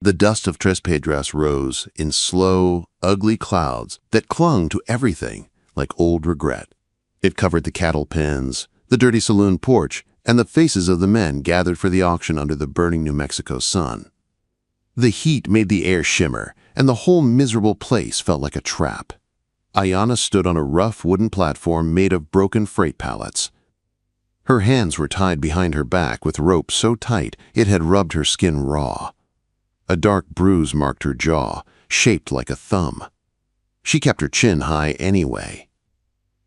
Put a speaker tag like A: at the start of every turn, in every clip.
A: The dust of Tres Piedras rose in slow, ugly clouds that clung to everything like old regret. It covered the cattle pens, the dirty saloon porch, and the faces of the men gathered for the auction under the burning New Mexico sun. The heat made the air shimmer, and the whole miserable place felt like a trap. Ayanna stood on a rough wooden platform made of broken freight pallets. Her hands were tied behind her back with rope so tight it had rubbed her skin raw. A dark bruise marked her jaw, shaped like a thumb. She kept her chin high anyway.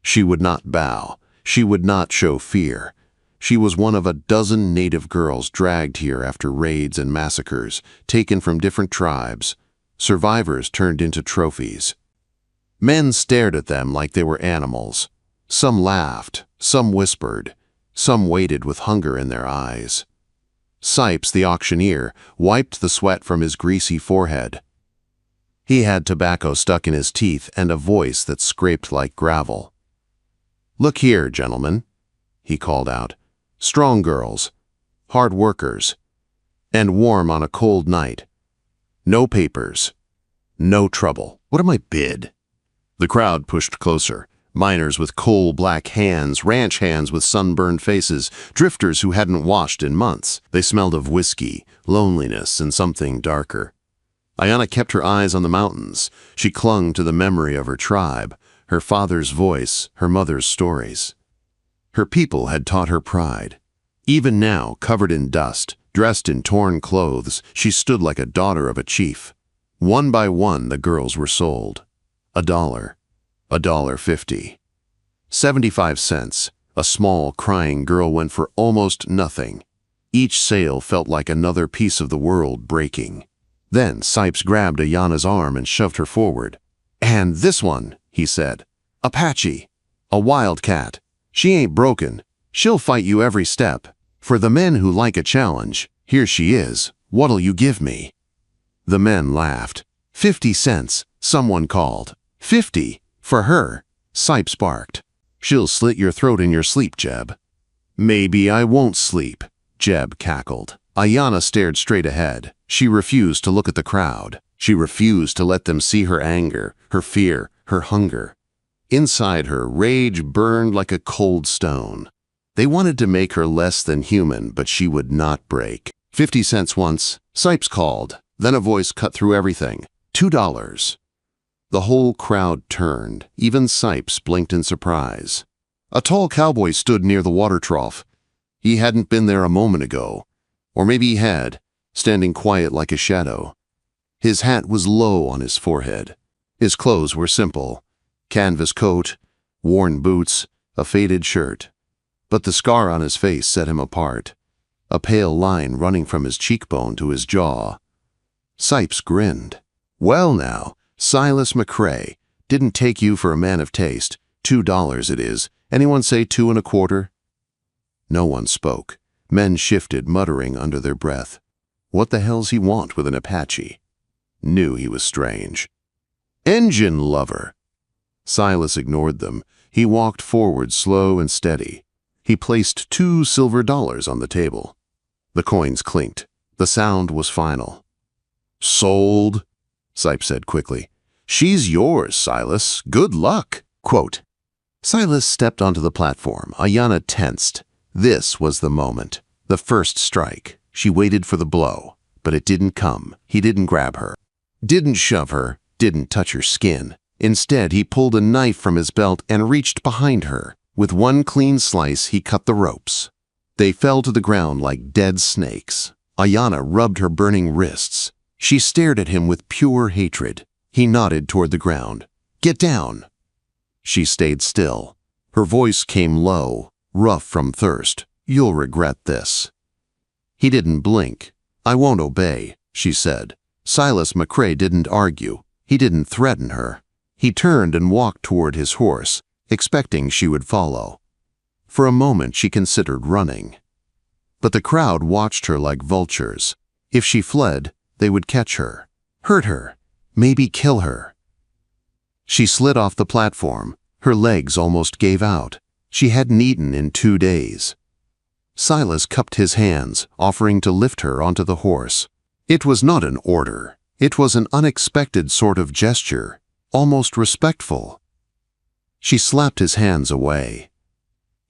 A: She would not bow. She would not show fear. She was one of a dozen native girls dragged here after raids and massacres, taken from different tribes, survivors turned into trophies. Men stared at them like they were animals. Some laughed, some whispered, some waited with hunger in their eyes. Sipes, the auctioneer, wiped the sweat from his greasy forehead. He had tobacco stuck in his teeth and a voice that scraped like gravel. "Look here, gentlemen," he called out. "Strong girls, hard workers, and warm on a cold night. No papers, no trouble. What am I bid?" The crowd pushed closer. Miners with coal-black hands, ranch hands with sunburned faces, drifters who hadn't washed in months. They smelled of whiskey, loneliness, and something darker. Ayanna kept her eyes on the mountains. She clung to the memory of her tribe, her father's voice, her mother's stories. Her people had taught her pride. Even now, covered in dust, dressed in torn clothes, she stood like a daughter of a chief. One by one, the girls were sold. $1, $1.50. 75 cents. A small, crying girl went for almost nothing. Each sale felt like another piece of the world breaking. Then Sipes grabbed Ayanna's arm and shoved her forward. "And this one," he said. "Apache. A wildcat. She ain't broken. She'll fight you every step. For the men who like a challenge, here she is. What'll you give me?" The men laughed. 50 cents, someone called. 50, for her, Sipes barked. "She'll slit your throat in your sleep, Jeb." "Maybe I won't sleep," Jeb cackled. Ayanna stared straight ahead. She refused to look at the crowd. She refused to let them see her anger, her fear, her hunger. Inside her, rage burned like a cold stone. They wanted to make her less than human, but she would not break. 50 cents once, Sipes called. Then a voice cut through everything. $2. The whole crowd turned. Even Sipes blinked in surprise. A tall cowboy stood near the water trough. He hadn't been there a moment ago. Or maybe he had, standing quiet like a shadow. His hat was low on his forehead. His clothes were simple. Canvas coat, worn boots, a faded shirt. But the scar on his face set him apart. A pale line running from his cheekbone to his jaw. Sipes grinned. "Well now, Silas McCrae, didn't take you for a man of taste. $2 it is. Anyone say 2 1/4? No one spoke. Men shifted, muttering under their breath. What the hell's he want with an Apache? Knew he was strange. "Engine lover." Silas ignored them. He walked forward, slow and steady. He placed 2 silver dollars on the table. The coins clinked. The sound was final. "Sold," Sipes said quickly. "She's yours, Silas. Good luck." Quote. Silas stepped onto the platform. Ayanna tensed. This was the moment. The first strike. She waited for the blow. But it didn't come. He didn't grab her. Didn't shove her. Didn't touch her skin. Instead, he pulled a knife from his belt and reached behind her. With one clean slice, he cut the ropes. They fell to the ground like dead snakes. Ayanna rubbed her burning wrists. She stared at him with pure hatred. He nodded toward the ground. "Get down." She stayed still. Her voice came low, rough from thirst. "You'll regret this." He didn't blink. "I won't obey," she said. Silas McCrae didn't argue. He didn't threaten her. He turned and walked toward his horse, expecting she would follow. For a moment she considered running. But the crowd watched her like vultures. If she fled, they would catch her, hurt her, maybe kill her. She slid off the platform. Her legs almost gave out. She hadn't eaten in 2 days. Silas cupped his hands, offering to lift her onto the horse. It was not an order. It was an unexpected sort of gesture, almost respectful. She slapped his hands away.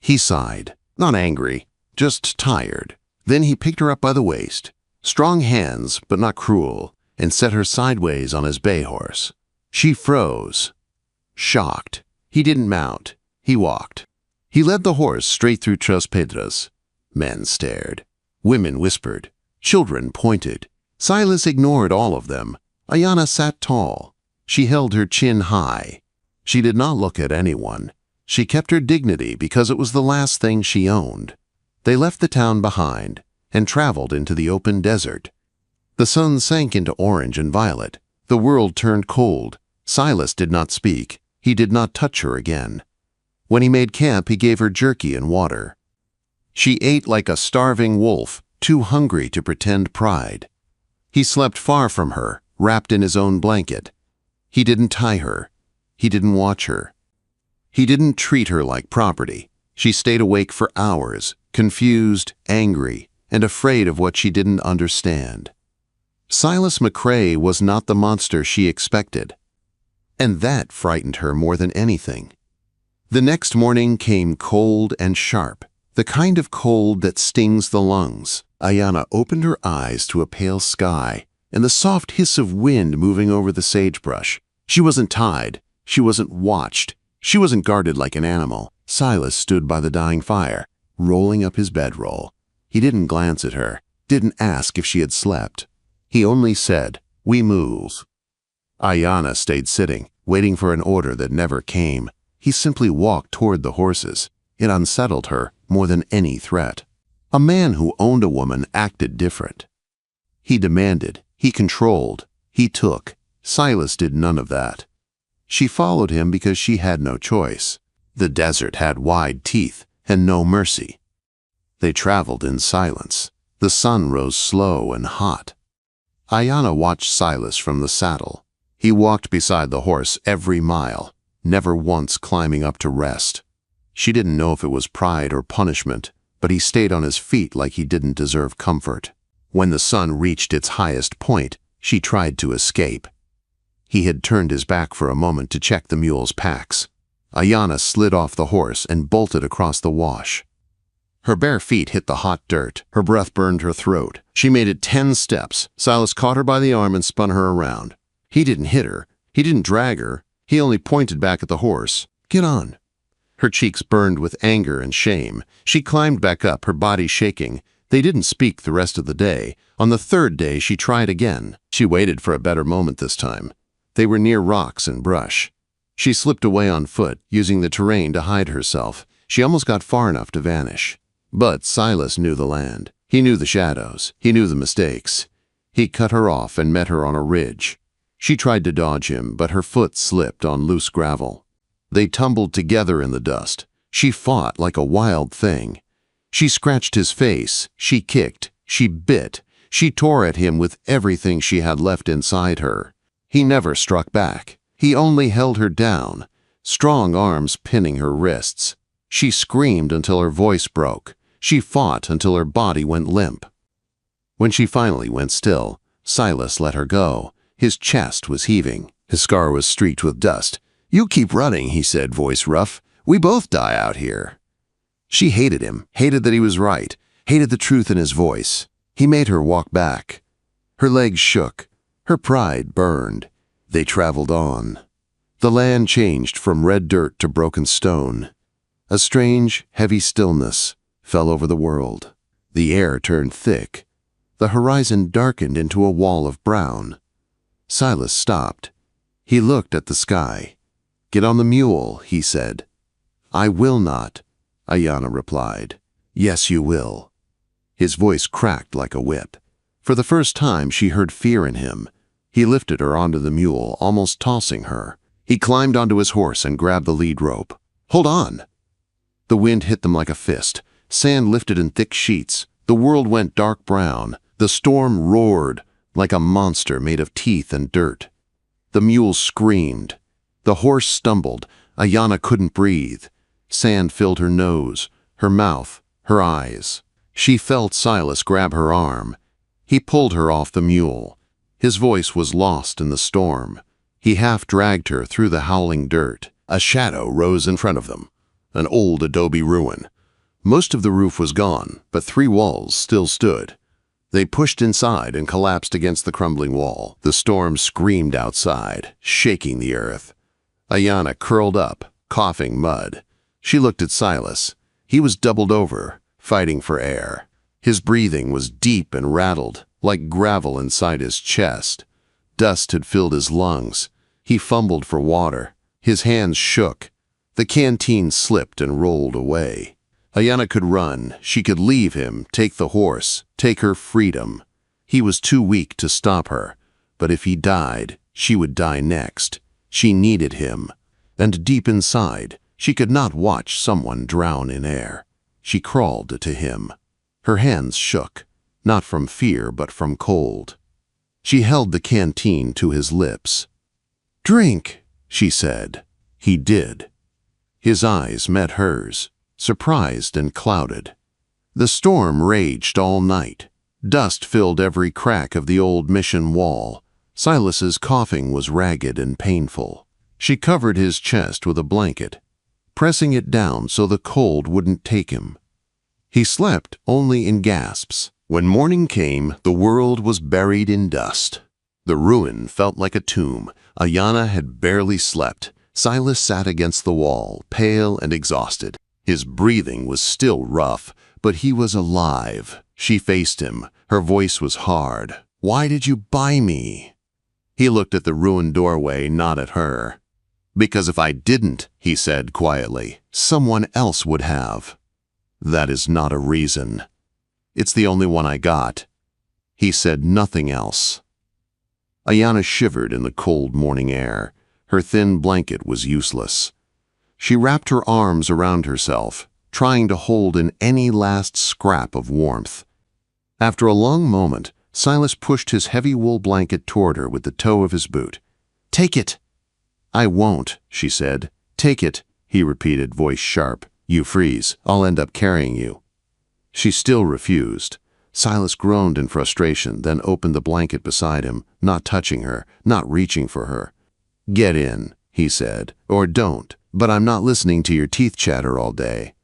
A: He sighed, not angry, just tired. Then he picked her up by the waist, strong hands but not cruel, and set her sideways on his bay horse. She froze, shocked. He didn't mount. He walked. He led the horse straight through Tres Pedras. Men stared. Women whispered. Children pointed. Silas ignored all of them. Ayana sat tall. She held her chin high. She did not look at anyone. She kept her dignity because it was the last thing she owned. They left the town behind and traveled into the open desert. The sun sank into orange and violet. The world turned cold. Silas did not speak. He did not touch her again. When he made camp, he gave her jerky and water. She ate like a starving wolf, too hungry to pretend pride. He slept far from her, wrapped in his own blanket. He didn't tie her. He didn't watch her. He didn't treat her like property. She stayed awake for hours, confused, angry, and afraid of what she didn't understand. Silas McCrae was not the monster she expected, and that frightened her more than anything. The next morning came cold and sharp, the kind of cold that stings the lungs. Ayana opened her eyes to a pale sky and the soft hiss of wind moving over the sagebrush. She wasn't tied. She wasn't watched. She wasn't guarded like an animal. Silas stood by the dying fire, rolling up his bedroll. He didn't glance at her, didn't ask if she had slept. He only said, "We move." Ayana stayed sitting, waiting for an order that never came. He simply walked toward the horses. It unsettled her more than any threat. A man who owned a woman acted different. He demanded, he controlled, he took. Silas did none of that. She followed him because she had no choice. The desert had wide teeth and no mercy. They traveled in silence. The sun rose slow and hot. Ayana watched Silas from the saddle. He walked beside the horse every mile, never once climbing up to rest. She didn't know if it was pride or punishment, but he stayed on his feet like he didn't deserve comfort. When the sun reached its highest point, she tried to escape. He had turned his back for a moment to check the mule's packs. Ayana slid off the horse and bolted across the wash. Her bare feet hit the hot dirt. Her breath burned her throat. She made it 10 steps. Silas caught her by the arm and spun her around. He didn't hit her. He didn't drag her. He only pointed back at the horse. "Get on." Her cheeks burned with anger and shame. She climbed back up, her body shaking. They didn't speak the rest of the day. On the third day, she tried again. She waited for a better moment this time. They were near rocks and brush. She slipped away on foot, using the terrain to hide herself. She almost got far enough to vanish. But Silas knew the land. He knew the shadows. He knew the mistakes. He cut her off and met her on a ridge. She tried to dodge him, but her foot slipped on loose gravel. They tumbled together in the dust. She fought like a wild thing. She scratched his face. She kicked. She bit. She tore at him with everything she had left inside her. He never struck back. He only held her down, strong arms pinning her wrists. She screamed until her voice broke. She fought until her body went limp. When she finally went still, Silas let her go. His chest was heaving. His scar was streaked with dust. "You keep running," he said, voice rough. "We both die out here." She hated him, hated that he was right, hated the truth in his voice. He made her walk back. Her legs shook. Her pride burned. They traveled on. The land changed from red dirt to broken stone. A strange, heavy stillness fell over the world. The air turned thick. The horizon darkened into a wall of brown. Silas stopped. He looked at the sky. "Get on the mule," he said. "I will not," Ayana replied. "Yes, you will." His voice cracked like a whip. For the first time, she heard fear in him. He lifted her onto the mule, almost tossing her. He climbed onto his horse and grabbed the lead rope. "Hold on!" The wind hit them like a fist. Sand lifted in thick sheets. The world went dark brown. The storm roared like a monster made of teeth and dirt. The mule screamed. The horse stumbled. Ayana couldn't breathe. Sand filled her nose, her mouth, her eyes. She felt Silas grab her arm. He pulled her off the mule. His voice was lost in the storm. He half dragged her through the howling dirt. A shadow rose in front of them, an old adobe ruin. Most of the roof was gone, but 3 walls still stood. They pushed inside and collapsed against the crumbling wall. The storm screamed outside, shaking the earth. Ayanna curled up, coughing mud. She looked at Silas. He was doubled over, fighting for air. His breathing was deep and rattled, like gravel inside his chest. Dust had filled his lungs. He fumbled for water. His hands shook. The canteen slipped and rolled away. Ayanna could run. She could leave him, take the horse, take her freedom. He was too weak to stop her. But if he died, she would die next. She needed him. And deep inside, she could not watch someone drown in air. She crawled to him. Her hands shook, not from fear but from cold. She held the canteen to his lips. "Drink," she said. He did. His eyes met hers, surprised and clouded. The storm raged all night. Dust filled every crack of the old mission wall. Silas's coughing was ragged and painful. She covered his chest with a blanket, pressing it down so the cold wouldn't take him. He slept only in gasps. When morning came, the world was buried in dust. The ruin felt like a tomb. Ayanna had barely slept. Silas sat against the wall, pale and exhausted. His breathing was still rough, but he was alive. She faced him. Her voice was hard. "Why did you buy me?" He looked at the ruined doorway, not at her. "Because if I didn't," he said quietly, "someone else would have." "That is not a reason. It's the only one I got." He said nothing else. Ayanna shivered in the cold morning air. Her thin blanket was useless. She wrapped her arms around herself, trying to hold in any last scrap of warmth. After a long moment, Silas pushed his heavy wool blanket toward her with the toe of his boot. "Take it." "I won't," she said. "Take it," he repeated, voice sharp. "You freeze. I'll end up carrying you." She still refused. Silas groaned in frustration, then opened the blanket beside him, not touching her, not reaching for her. "Get in," he said, "or don't, but I'm not listening to your teeth chatter all day."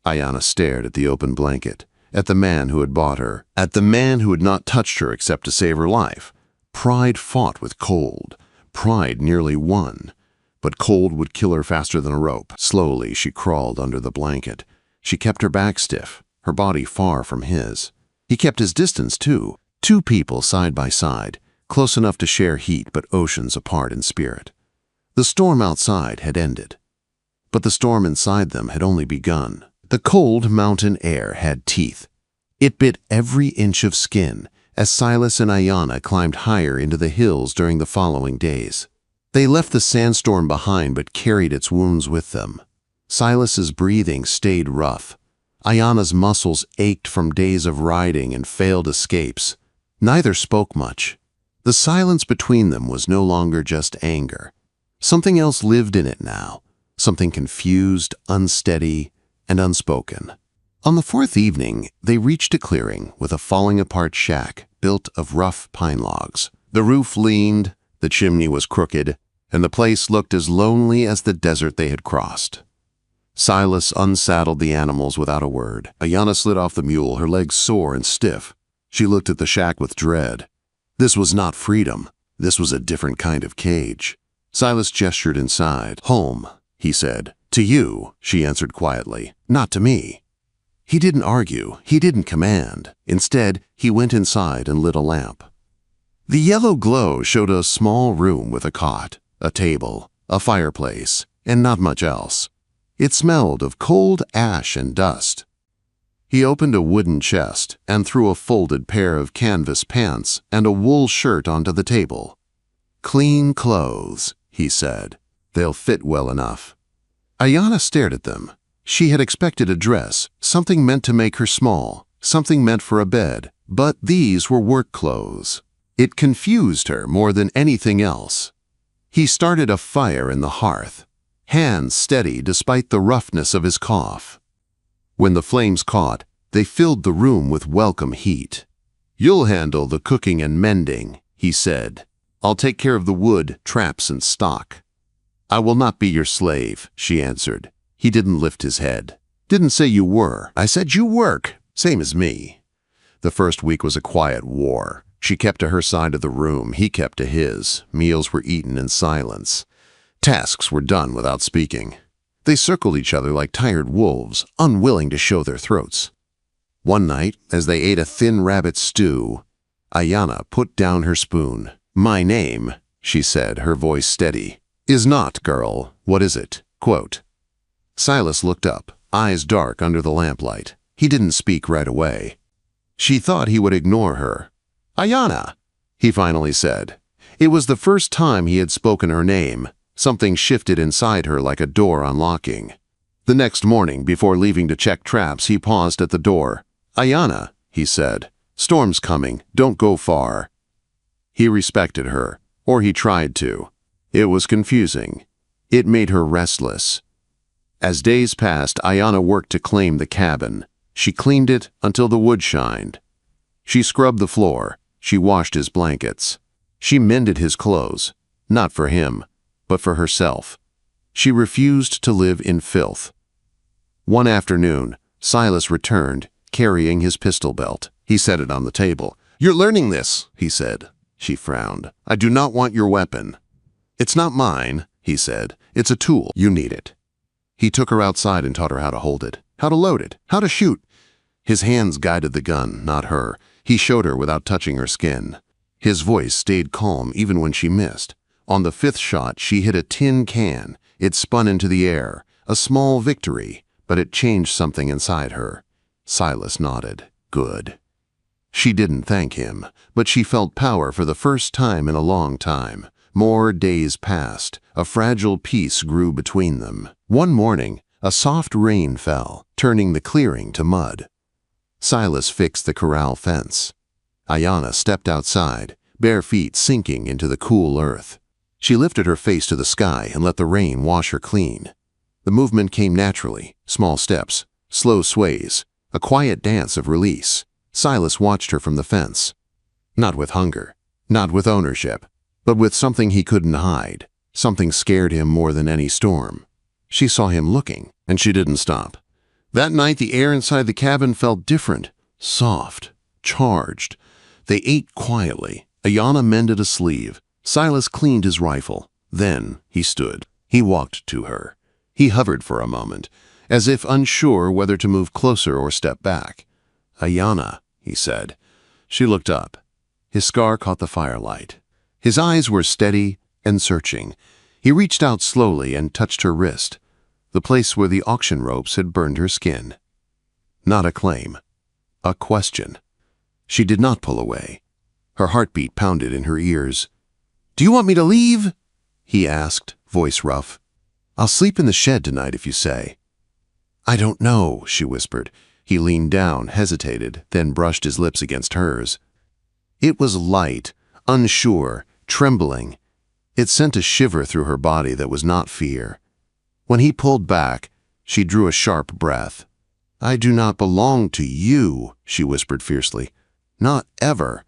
A: Ayanna stared at the open blanket, at the man who had bought her, at the man who had not touched her except to save her life. Pride fought with cold. Pride nearly won. But cold would kill her faster than a rope. Slowly, she crawled under the blanket. She kept her back stiff, her body far from his. He kept his distance, too. 2 people side by side, close enough to share heat but oceans apart in spirit. The storm outside had ended, but the storm inside them had only begun. The cold mountain air had teeth. It bit every inch of skin as Silas and Ayanna climbed higher into the hills during the following days. They left the sandstorm behind but carried its wounds with them. Silas's breathing stayed rough. Ayanna's muscles ached from days of riding and failed escapes. Neither spoke much. The silence between them was no longer just anger. Something else lived in it now, something confused, unsteady, and unspoken. On the 4th evening, they reached a clearing with a falling-apart shack built of rough pine logs. The roof leaned, the chimney was crooked, and the place looked as lonely as the desert they had crossed. Silas unsaddled the animals without a word. Ayanna slid off the mule, her legs sore and stiff. She looked at the shack with dread. This was not freedom. This was a different kind of cage. Silas gestured inside. "Home," he said. "To you," she answered quietly. "Not to me." He didn't argue. He didn't command. Instead, he went inside and lit a lamp. The yellow glow showed a small room with a cot, a table, a fireplace, and not much else. It smelled of cold ash and dust. He opened a wooden chest and threw a folded pair of canvas pants and a wool shirt onto the table. "Clean clothes," he said. "They'll fit well enough." Ayanna stared at them. She had expected a dress, something meant to make her small, something meant for a bed, but these were work clothes. It confused her more than anything else. He started a fire in the hearth, hands steady despite the roughness of his cough. When the flames caught, they filled the room with welcome heat. "You'll handle the cooking and mending," he said. "I'll take care of the wood, traps, and stock." "I will not be your slave," she answered. He didn't lift his head. "Didn't say you were. I said you work, same as me." The first week was a quiet war. She kept to her side of the room, he kept to his. Meals were eaten in silence. Tasks were done without speaking. They circled each other like tired wolves, unwilling to show their throats. One night, as they ate a thin rabbit stew, Ayanna put down her spoon. "My name," she said, her voice steady, "is not girl. What is it?" Quote. Silas looked up, eyes dark under the lamplight. He didn't speak right away. She thought he would ignore her. "Ayanna," he finally said. It was the first time he had spoken her name. Something shifted inside her like a door unlocking. The next morning, before leaving to check traps, he paused at the door. "Ayanna," he said, "storm's coming. Don't go far." He respected her, or he tried to. It was confusing. It made her restless. As days passed, Ayanna worked to claim the cabin. She cleaned it until the wood shined. She scrubbed the floor. She washed his blankets. She mended his clothes, not for him, but for herself. She refused to live in filth. One afternoon, Silas returned, carrying his pistol belt. He set it on the table. "You're learning this," he said. She frowned. "I do not want your weapon." "It's not mine," he said. "It's a tool. You need it." He took her outside and taught her how to hold it, how to load it, how to shoot. His hands guided the gun, not her. He showed her without touching her skin. His voice stayed calm even when she missed. On the fifth shot, she hit a tin can. It spun into the air. A small victory, but it changed something inside her. Silas nodded. Good. She didn't thank him, but she felt power for the first time in a long time. More days passed. A fragile peace grew between them. One morning, a soft rain fell, turning the clearing to mud. Silas fixed the corral fence. Ayanna stepped outside, bare feet sinking into the cool earth. She lifted her face to the sky and let the rain wash her clean. The movement came naturally, small steps, slow sways, a quiet dance of release. Silas watched her from the fence. Not with hunger, not with ownership, but with something he couldn't hide. Something scared him more than any storm. She saw him looking, and she didn't stop. That night, the air inside the cabin felt different, soft, charged. They ate quietly. Ayanna mended a sleeve. Silas cleaned his rifle. Then he stood. He walked to her. He hovered for a moment, as if unsure whether to move closer or step back. "Ayanna," he said. She looked up. His scar caught the firelight. His eyes were steady and searching. He reached out slowly and touched her wrist, the place where the auction ropes had burned her skin. Not a claim. A question. She did not pull away. Her heartbeat pounded in her ears. "Do you want me to leave?" he asked, voice rough. "I'll sleep in the shed tonight if you say." "I don't know," she whispered. He leaned down, hesitated, then brushed his lips against hers. It was light, unsure, trembling. It sent a shiver through her body that was not fear. When he pulled back, she drew a sharp breath. "I do not belong to you," she whispered fiercely. "Not ever."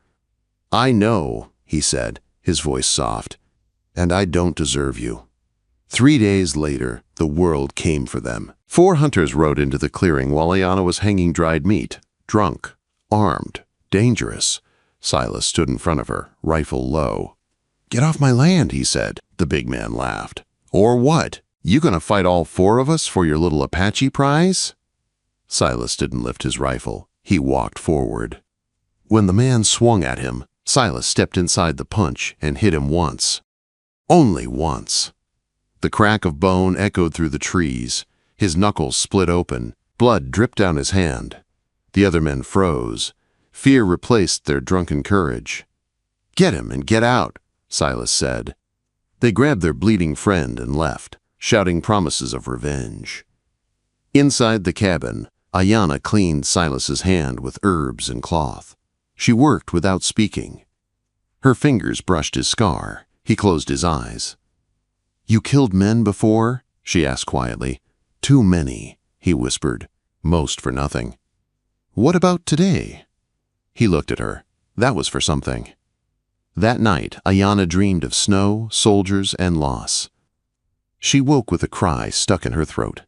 A: "I know," he said, his voice soft, "and I don't deserve you." 3 days later, the world came for them. 4 hunters rode into the clearing while Ayanna was hanging dried meat, drunk, armed, dangerous. Silas stood in front of her, rifle low. "Get off my land," he said. The big man laughed. "Or what? You gonna fight all 4 of us for your little Apache prize?" Silas didn't lift his rifle. He walked forward. When the man swung at him, Silas stepped inside the punch and hit him once. Only once. The crack of bone echoed through the trees. His knuckles split open. Blood dripped down his hand. The other men froze. Fear replaced their drunken courage. "Get him and get out," Silas said. They grabbed their bleeding friend and left, shouting promises of revenge. Inside the cabin, Ayanna cleaned Silas's hand with herbs and cloth. She worked without speaking. Her fingers brushed his scar. He closed his eyes. "You killed men before?" she asked quietly. "Too many," he whispered, "most for nothing." "What about today?" He looked at her. That was for something. That night, Ayana dreamed of snow, soldiers, and loss. She woke with a cry stuck in her throat.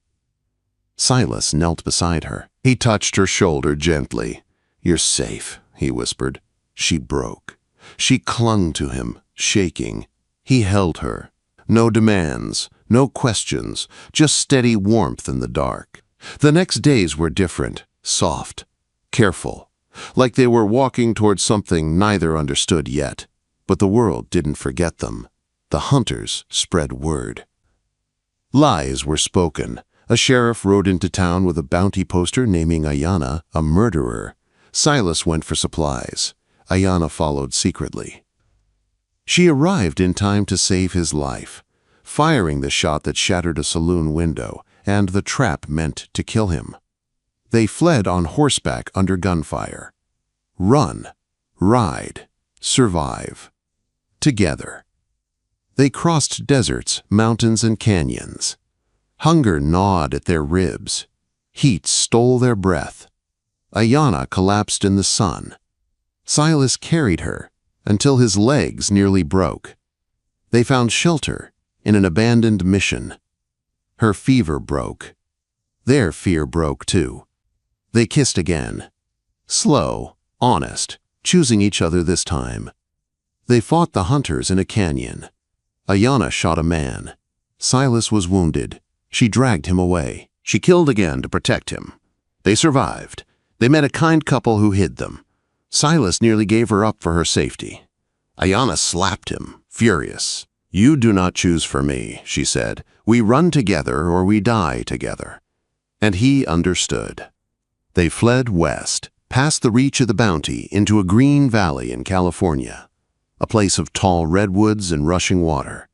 A: Silas knelt beside her. He touched her shoulder gently. "You're safe," he whispered. She broke. She clung to him, shaking. He held her. No demands, no questions, just steady warmth in the dark. The next days were different, soft, careful, like they were walking towards something neither understood yet. But the world didn't forget them. The hunters spread word. Lies were spoken. A sheriff rode into town with a bounty poster naming Ayana a murderer. Silas went for supplies. Ayana followed secretly. She arrived in time to save his life, firing the shot that shattered a saloon window and the trap meant to kill him. They fled on horseback under gunfire. Run, ride, survive. Together. They crossed deserts, mountains, and canyons. Hunger gnawed at their ribs. Heat stole their breath. Ayana collapsed in the sun. Silas carried her until his legs nearly broke. They found shelter in an abandoned mission. Her fever broke. Their fear broke too. They kissed again. Slow, honest, choosing each other this time. They fought the hunters in a canyon. Ayana shot a man. Silas was wounded. She dragged him away. She killed again to protect him. They survived. They met a kind couple who hid them. Silas nearly gave her up for her safety. Ayana slapped him, furious. "You do not choose for me," she said. "We run together or we die together." And he understood. They fled west, past the reach of the bounty, into a green valley in California, a place of tall redwoods and rushing water.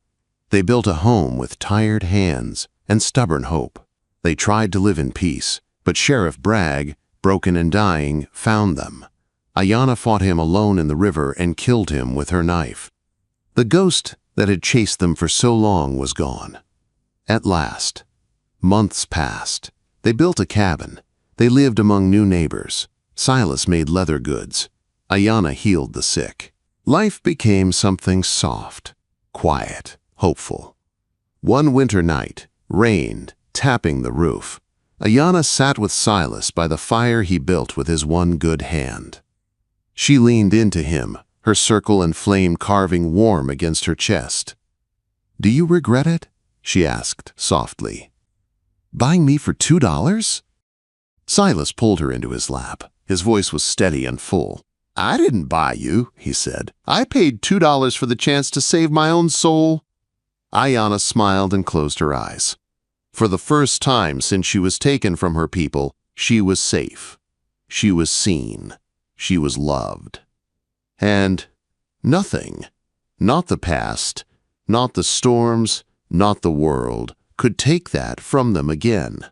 A: They built a home with tired hands and stubborn hope. They tried to live in peace, but Sheriff Bragg, broken and dying, found them. Ayana fought him alone in the river and killed him with her knife. The ghost that had chased them for so long was gone. At last, months passed. They built a cabin. They lived among new neighbors. Silas made leather goods. Ayana healed the sick. Life became something soft, quiet, hopeful. One winter night, rained, tapping the roof. Ayana sat with Silas by the fire he built with his one good hand. She leaned into him, her circle and flame carving warm against her chest. "Do you regret it?" she asked softly. "Buying me for $2? Silas pulled her into his lap. His voice was steady and full. "I didn't buy you," he said. "I paid $2 for the chance to save my own soul." Ayana smiled and closed her eyes. For the first time since she was taken from her people, she was safe. She was seen. She was loved. And nothing, not the past, not the storms, not the world, could take that from them again.